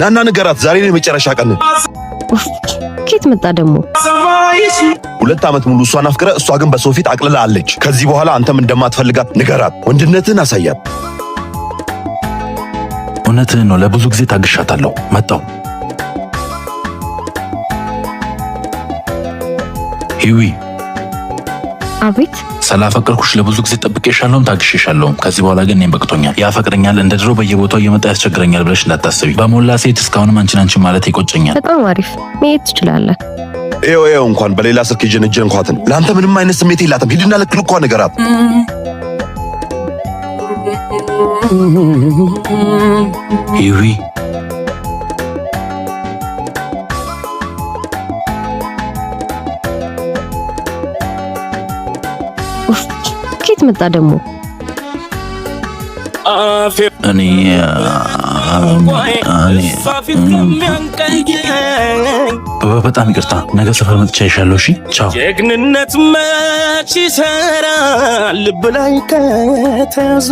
ናና ንገራት ዛሬ ነው የመጨረሻ ቀን። ኬት መጣ ደግሞ 2 ዓመት ሙሉ እሷን አፍቅረ እሷ ግን በሰው ፊት አቅልላ አለች። ከዚህ በኋላ አንተም እንደማትፈልጋት ንገራት። ወንድነትህን አሳያት። እውነትህን ነው። ለብዙ ጊዜ ታግሻታለሁ። መጣው ሂዊ። አቤት። ስላፈቀርኩሽ ለብዙ ጊዜ ጠብቄሻለሁም ታግሼሻለሁም። ከዚህ በኋላ ግን እኔም በቅቶኛል። ያፈቅረኛል እንደ ድሮ በየቦታው እየመጣ ያስቸግረኛል ብለሽ እንዳታስቢ። በሞላ ሴት እስካሁንም አንቺ ማለት ይቆጨኛል። በጣም አሪፍ መሄድ ትችላለህ። ኤው እንኳን በሌላ ስልክ ጀነጀንኳትን ለአንተ ምንም አይነት ስሜት የላትም። ሂድና ለክልኳ ንገራት። ሂዊ ኬት መጣ ደግሞ እኔ በጣም ይቅርታ። ነገ ሰፈር መጥቻ ይሻለሁ። እሺ ቻው። ጀግንነት መች ይሰራል ልብ ላይ ከተያዙ